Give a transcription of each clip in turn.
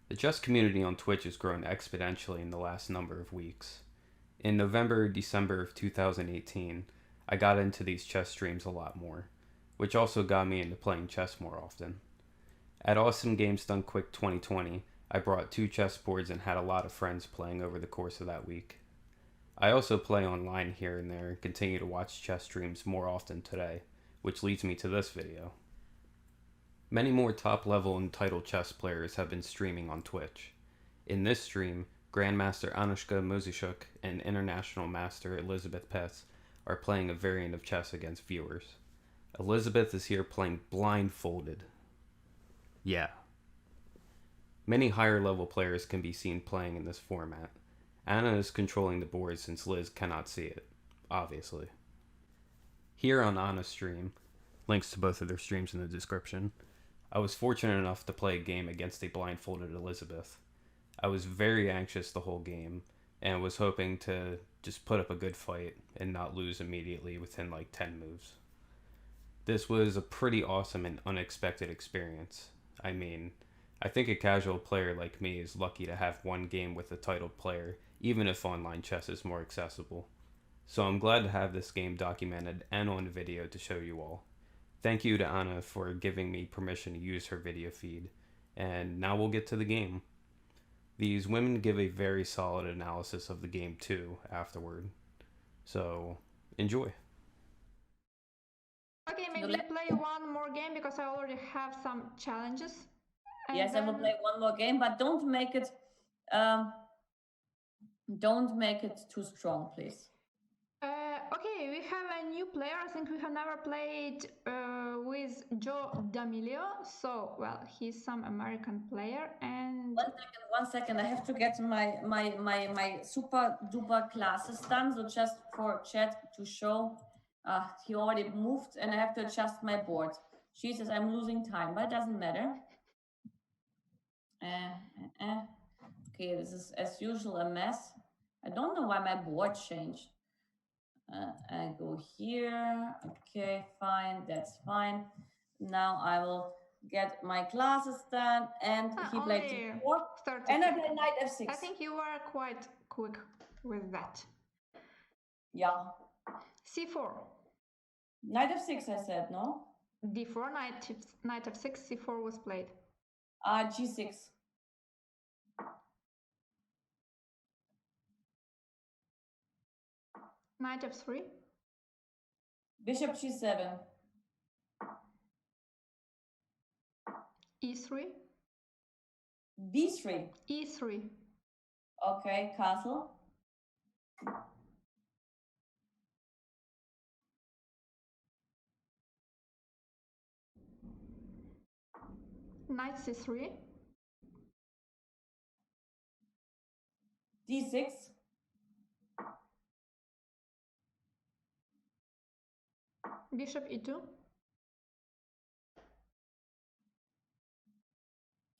The chess community on Twitch has grown exponentially in the last number of weeks. In November, December of 2018, I got into these chess streams a lot more, which also got me into playing chess more often. At Awesome Games Done Quick 2020, I brought 2 chessboards and had a lot of friends playing over the course of that week. I also play online here and there and continue to watch chess streams more often today, which leads me to this video. Many more top level and title chess players have been streaming on Twitch. In this stream, Grandmaster Anushka Muzychuk and International Master Elisabeth Paehtz are playing a variant of chess against viewers. Elisabeth is here playing Blindfolded. Yeah. Many higher level players can be seen playing in this format. Anna is controlling the board since Liz cannot see it, obviously. Here on Anna's stream, links to both of their streams in the description, I was fortunate enough to play a game against a blindfolded Elisabeth. I was very anxious the whole game and was hoping to just put up a good fight and not lose immediately within like 10 moves. This was a pretty awesome and unexpected experience. I mean, I think a casual player like me is lucky to have one game with a titled player, even if online chess is more accessible. So I'm glad to have this game documented and on video to show you all. Thank you to Anna for giving me permission to use her video feed. And now we'll get to the game. These women give a very solid analysis of the game too afterward. So, enjoy. Okay, maybe play one more game because I already have some challenges. Yes, I will play one more game, but don't make it too strong, please. Okay, we have a new player. I think we have never played with Joe D'Amelio. So, well, he's some American player. And 1 second. I have to get my super duper classes done. So just for chat to show, he already moved, and I have to adjust my board. She says I'm losing time, but it doesn't matter. Okay, this is as usual a mess. I don't know why my board changed. I go here. Okay, fine. That's fine. Now I will get my classes done, and he played c4, and I play knight f6. I think you were quite quick with that. Yeah. c4. Knight f6, I said, no? d4, knight f6, c4 was played. G6. Knight f3. Bishop g7. e3. b3. e3. Okay, castle. Knight c3. d6. Bishop e2.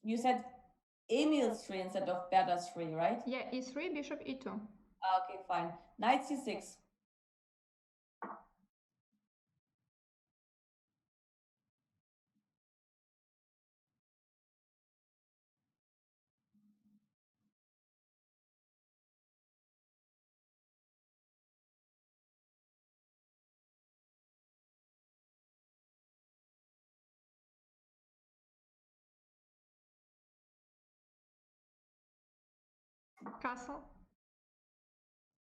You said Emil's 3 instead of Berta's 3, right? Yeah, e3, bishop e2. Okay, fine. Knight c6. Castle.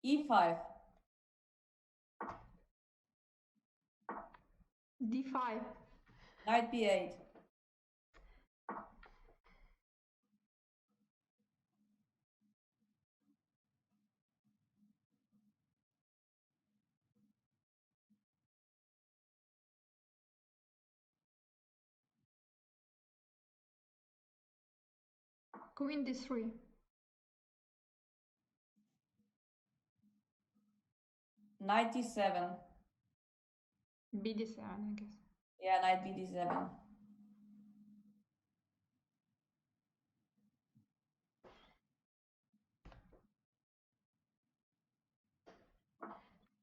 e5. d5. Knight b8. Queen d3. Knight d7. bd7, I guess. Yeah, knight bd7.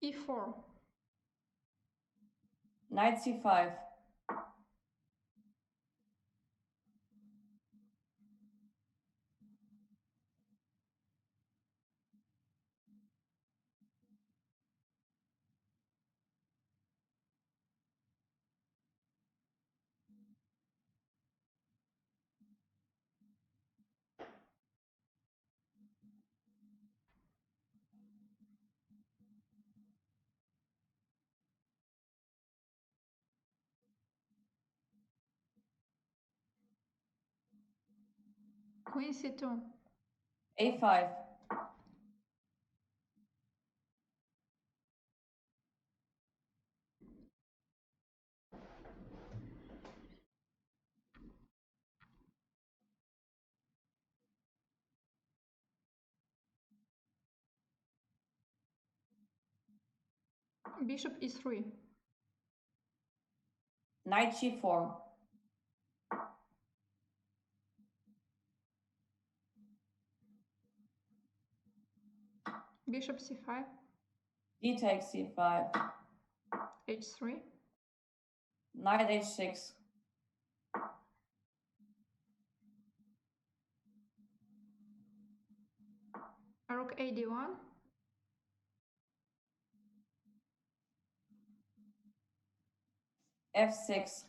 e4. Knight c5. Queen c2. a5. Bishop e3. Knight g4. Bishop c5. D takes c5. h3. Knight h6. Rook a d1. f6.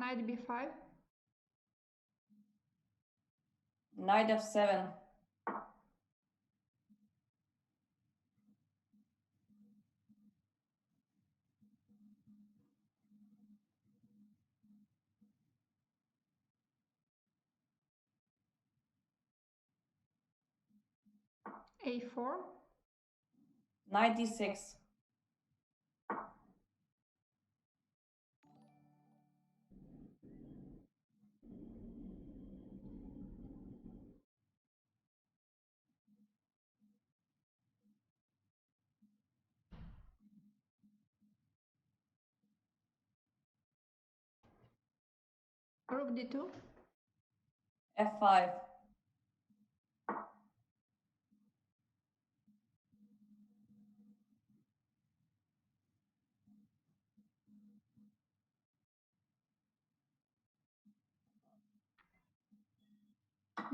Knight b5. Knight f7. a4. Knight d6. Rook d2. f5.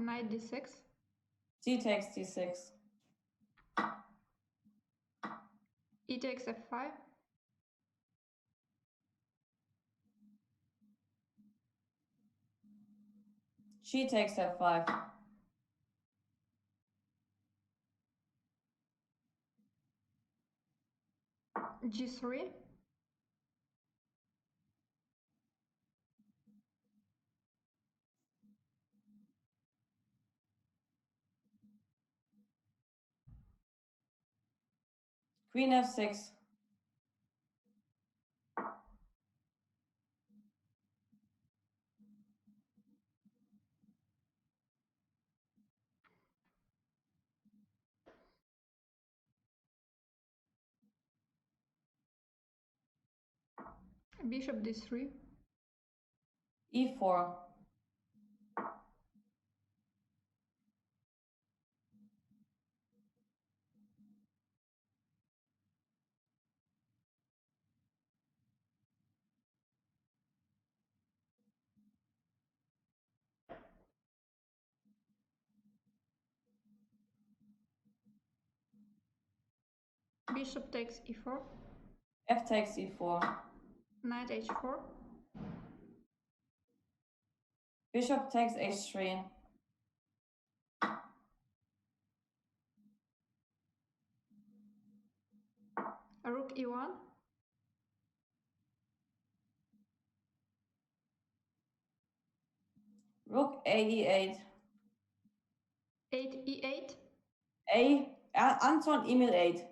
Knight d6. D takes d6. E takes f5. G takes f5. g3. Queen f6. Bishop d3. e4. Bishop takes e4. F takes e4. Knight h4. Bishop takes h3. Rook e1. Rook a e8. 8 e8. Anton Emil 8.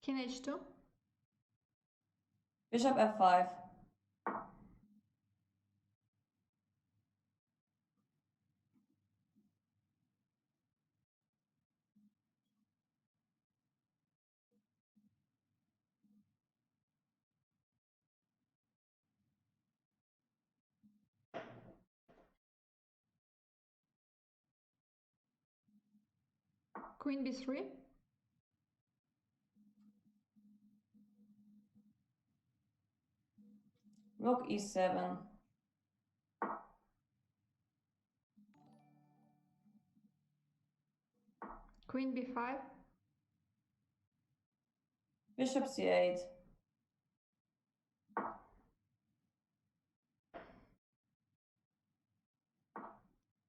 King h2. Bishop f5. Queen b3. Rook e7. Queen b5. Bishop c8.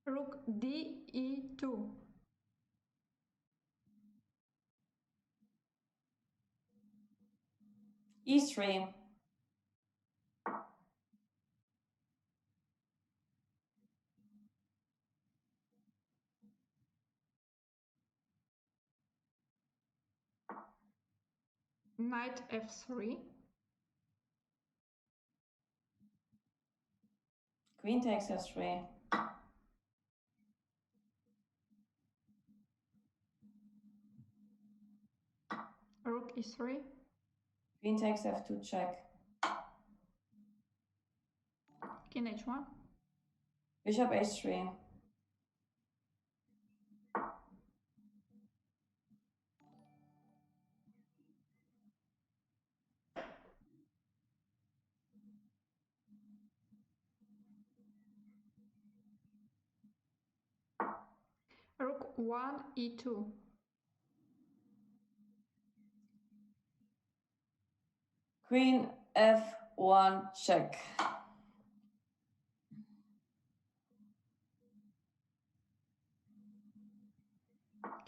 Rook d e2. e3. Knight f3. Queen takes f3. Rook e3. Queen takes f2 check. King h1. Bishop h3. Rook 1 e2. Queen f1 check.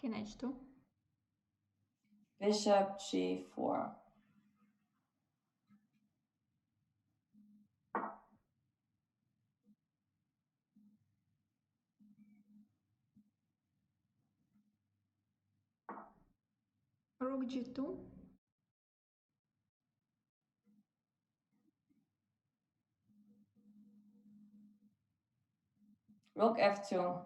King h2. Bishop g4. Rook g2. Rook f2.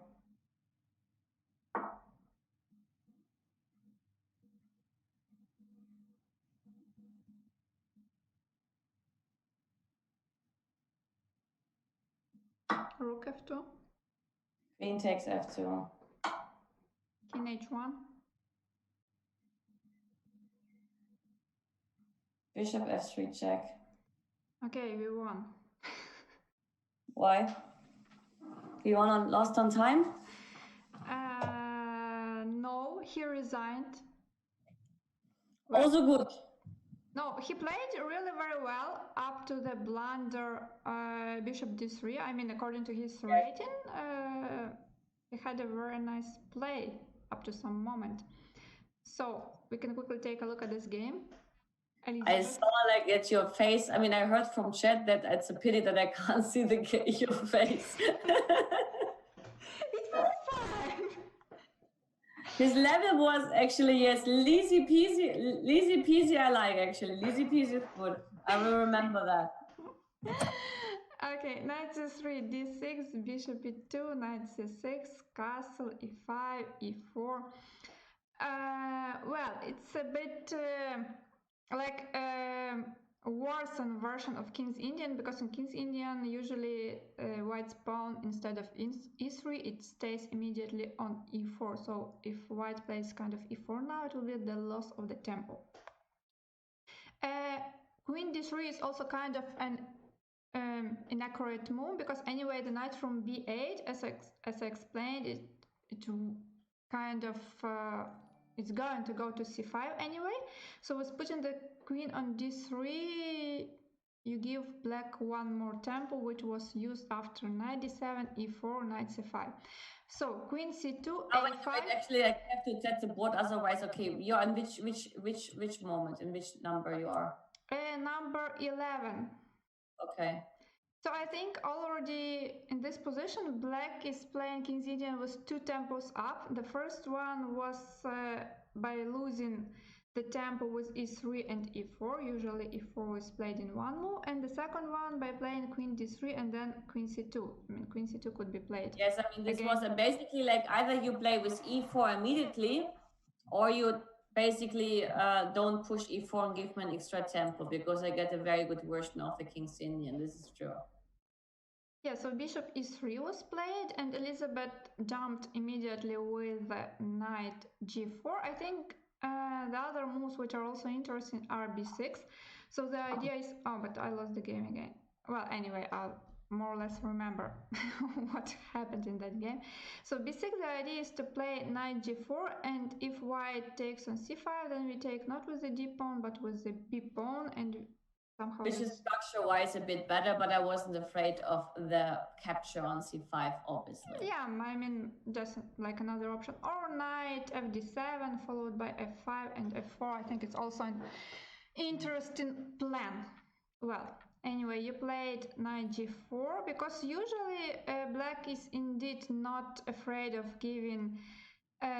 Rook f2. Queen takes f2. King h1. Bishop f3 check. Okay, we won. Why? You won lost on time? No, he resigned. Also good. No, he played really very well up to the blunder bishop d3. I mean, according to his rating, he had a very nice play up to some moment. So we can quickly take a look at this game. I Elisabeth. saw like at your face. I mean, I heard from chat that it's a pity that I can't see your face. It was fine. His level was actually, yes, easy peasy I like actually. Easy peasy is good. I will remember that. Okay, knight c3, d6, bishop e2, knight c6, castle e5, e4. Well, it's a bit like a worsened version of King's Indian, because in King's Indian usually white's pawn instead of e3 it stays immediately on e4. So if white plays kind of e4 now, it will be the loss of the tempo. Queen d3 is also kind of an inaccurate move, because anyway the knight from b8, as I explained, it kind of it's going to go to c5 anyway. So with putting the queen on d3, you give black one more tempo, which was used after knight d7, e4, knight c5. So queen c2, a5. Wait, actually, I have to set the board. Otherwise, okay, you're in which moment, in which number you are? Number 11. Okay. So I think already in this position, black is playing King's Indian with two tempos up. The first one was by losing the tempo with e3 and e4. Usually e4 is played in one move. And the second one by playing queen d3 and then queen c2. I mean, queen c2 could be played. Yes, I mean, this again. was basically like either you play with e4 immediately, or you basically don't push e4 and give me an extra tempo, because I get a very good version of the King's Indian. This is true. Yeah, so bishop e3 was played, and Elisabeth jumped immediately with knight g4. I think the other moves which are also interesting are b6. So the idea is... Oh, but I lost the game again. Well, anyway, more or less remember what happened in that game. So b6, the idea is to play knight g4, and if white takes on c5, then we take not with the d pawn but with the b pawn, and somehow Which is structure-wise a bit better, but I wasn't afraid of the capture on c5, obviously. Yeah, I mean, just like another option. Or knight fd7 followed by f5 and f4. I think it's also an interesting plan. Well, anyway, you played knight g4 because usually black is indeed not afraid of giving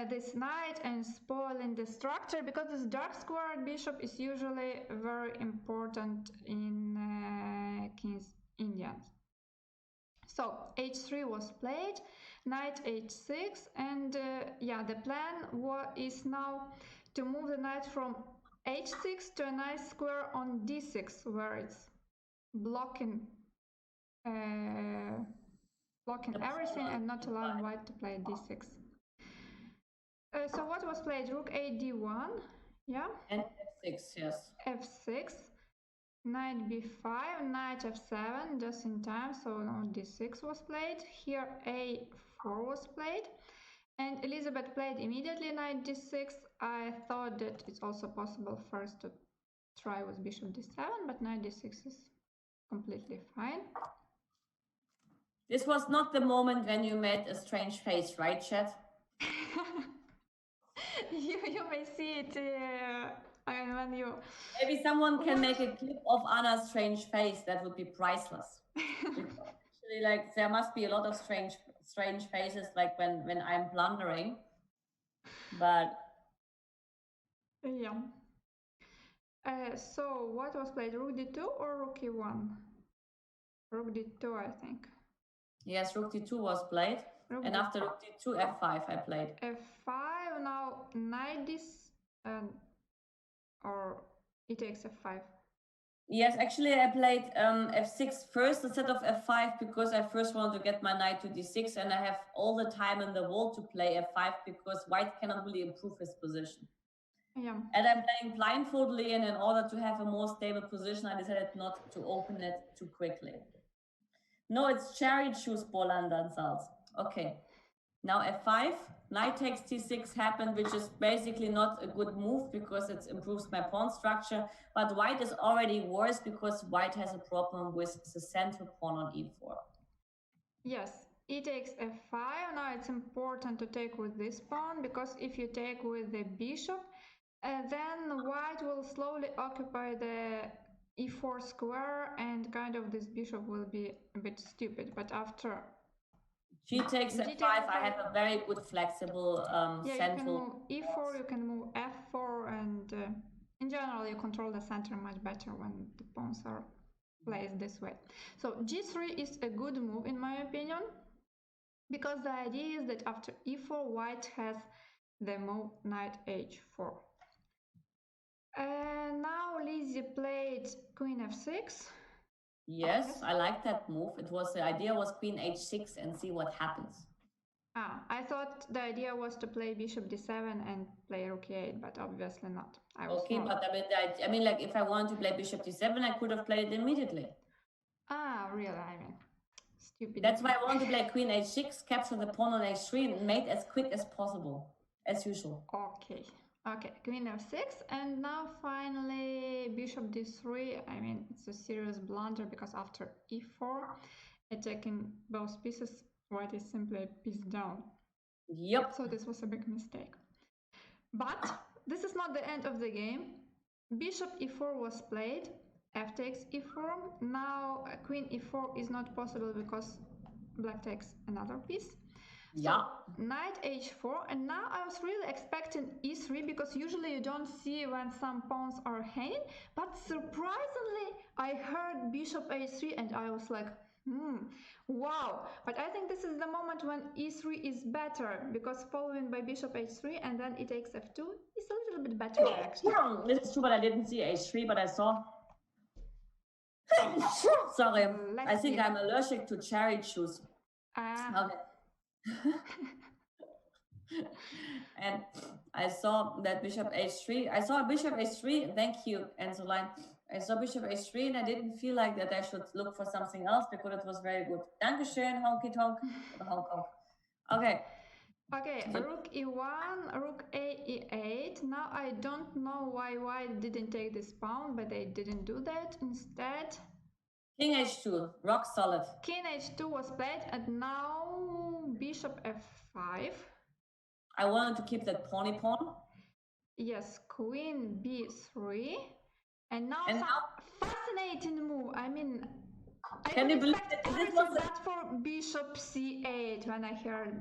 this knight and spoiling the structure, because this dark squared bishop is usually very important in King's Indians. So h3 was played, knight h6, and yeah, the plan is now to move the knight from h6 to a nice square on d6, where it's blocking everything and not allowing white to play d6. So what was played? Rook a d1, yeah? And f6, yes. f6, knight b5, knight f7, just in time, so now d6 was played. Here a4 was played, and Elisabeth played immediately knight d6. I thought that it's also possible first to try with bishop d7, but knight d6 is completely fine. This was not the moment when you made a strange face, right, chat? you may see it when you... Maybe someone can make a clip of Anna's strange face. That would be priceless. Actually, like, there must be a lot of strange faces, like when I'm blundering. But yeah. So what was played? Rook d2 or rook e1? Rook d2, I think. Yes, rook d2 was played. And after rook d2, f5 I played. f5, now knight this, or it takes f5. Yes, actually I played f6 first instead of f5 because I first wanted to get my knight to d6, and I have all the time in the world to play f5 because white cannot really improve his position. Yeah. And I'm playing blindfoldedly, and in order to have a more stable position, I decided not to open it too quickly. No, it's cherry juice, Bolan Salz. Okay. Now f5, knight takes d6 happened, which is basically not a good move because it improves my pawn structure. But white is already worse because white has a problem with the central pawn on e4. Yes, e takes f5. Now it's important to take with this pawn, because if you take with the bishop, then white will slowly occupy the e4 square, and kind of this bishop will be a bit stupid. But after G takes f5, I have a very good flexible central. You can move e4, you can move f4, and in general you control the center much better when the pawns are placed this way. So g3 is a good move in my opinion, because the idea is that after e4 white has the move knight h4. Now Lizzie played queen f6. Yes, I like that move. The idea was queen h6 and see what happens. I thought the idea was to play bishop d7 and play rook e8, but obviously not. Okay, but I mean, like, if I wanted to play bishop d7, I could have played it immediately. Really? I mean, stupid. That's why I want to play queen h6, capture the pawn on h3, and mate as quick as possible, as usual. Okay, queen f6, and now finally bishop d3. I mean, it's a serious blunder, because after e4, attacking both pieces, white is simply a piece down. Yep. So this was a big mistake. But this is not the end of the game. Bishop e4 was played, f takes e4. Now queen e4 is not possible because black takes another piece. Yeah. So, knight h4, and now I was really expecting e3, because usually you don't see when some pawns are hanging, but surprisingly I heard bishop h3 and I was like, wow. But I think this is the moment when e3 is better, because following by bishop h3 and then it takes f2 is a little bit better actually. This is true, but I didn't see h3, but I saw. Sorry, I think I'm allergic to cherry juice. Okay. And I saw that bishop h3. I saw bishop h3. Thank you, Enzoline. I saw bishop h3 and I didn't feel like that I should look for something else because it was very good. Dankeschön, honky tonk, or honk honk. Okay. Okay, So, rook e1, rook a e8. Now I don't know why white didn't take this pawn, but they didn't do that. Instead, king h2, rock solid. king h2 was played, and now bishop f5. I wanted to keep that pawny pawn. Yes, queen b3. And now And some now, fascinating move. I mean, I can would you believe expect that this everything was but for bishop c8 when I heard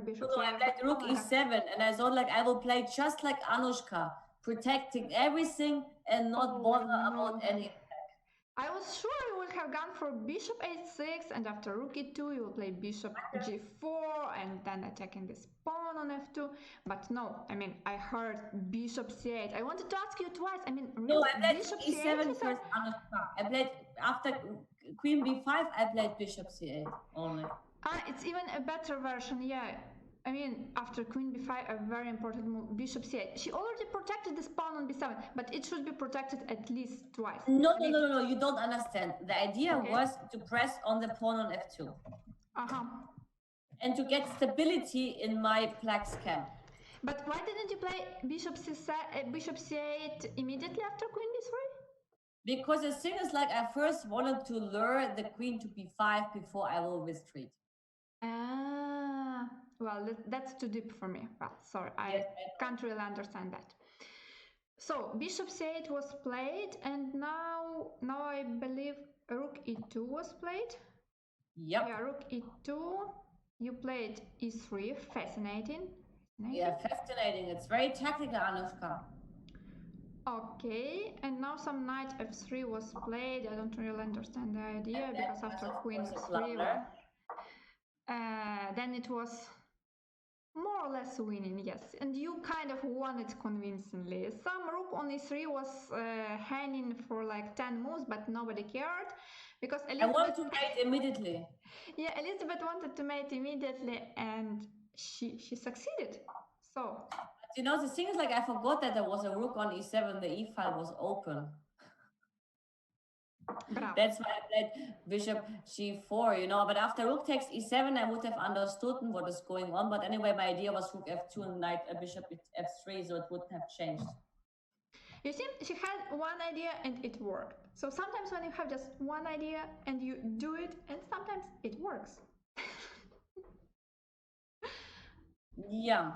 bishop no, I c8. played rook Oh my God. e7, and I thought like I will play just like Anushka, protecting everything and not bother about any. I was sure you would have gone for bishop h6, and after rook e2 you will play bishop g4 and then attacking this pawn on f2. But no, I mean, I heard bishop c8. I wanted to ask you twice. I mean, really? No, I played bishop e7 c8 first, Anushka. I played after queen b5. I played bishop c8 only. It's even a better version, yeah. I mean, after queen b5, a very important move, bishop c8. She already protected this pawn on b7, but it should be protected at least twice. No, you don't understand. The idea Okay. was to press on the pawn on f2. Uh-huh. And to get stability in my black camp. But why didn't you play bishop c8 immediately after queen b3? Because the thing is, like, I first wanted to lure the queen to b5 before I will retreat. Well, that's too deep for me. Well, sorry, I can't really understand that. So bishop c8 was played, and now I believe rook e2 was played. Yep. Yeah, rook e2. You played e3. Fascinating. Yeah, fascinating. It's very tactical, Anushka. Okay, and now some knight f3 was played. I don't really understand the idea because after queen f3, well, then it was more or less winning, yes. And you kind of won it convincingly. Some rook on e3 was hanging for like 10 moves, but nobody cared because Elisabeth... I wanted to mate immediately. Yeah, Elisabeth wanted to mate immediately, and she succeeded. So... But you know, the thing is, like, I forgot that there was a rook on e7. The e file was open. Bravo. That's why I played bishop g4, you know. But after rook takes e7, I would have understood what is going on. But anyway, my idea was rook f2 and knight bishop f3, so it wouldn't have changed. You see, she had one idea and it worked. So sometimes when you have just one idea and you do it, and sometimes it works. Yeah.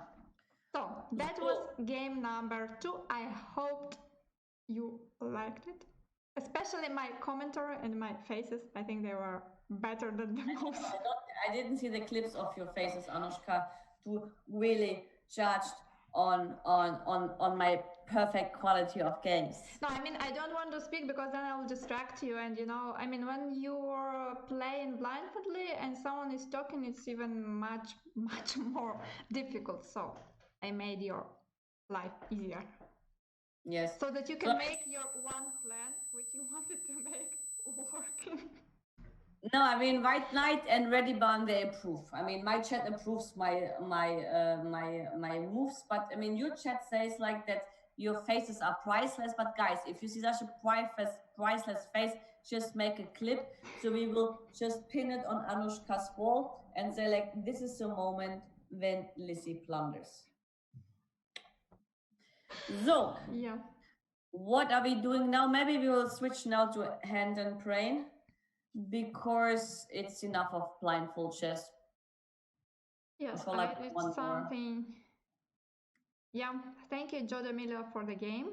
So that was game number 2. I hoped you liked it. Especially my commentary and my faces. I think they were better than the moves. I didn't see the clips of your faces, Anushka, to really judge on my perfect quality of games. No, I mean, I don't want to speak because then I will distract you. And, you know, I mean, when you're playing blindfoldly and someone is talking, it's even much more difficult. So I made your life easier. Yes. So that you can make your one plan, which you wanted to make, working. No, I mean, White Knight and Ready Barn, they approve. I mean, my chat approves my moves, but I mean, your chat says like that your faces are priceless. But guys, if you see such a priceless face, just make a clip. So we will just pin it on Anushka's wall and say like, this is the moment when Lizzie plunders. So, yeah. What are we doing now? Maybe we will switch now to hand and brain, because it's enough of blindfold chess. Yes, it's something. Yeah, thank you, Joe D'Amelio, for the game.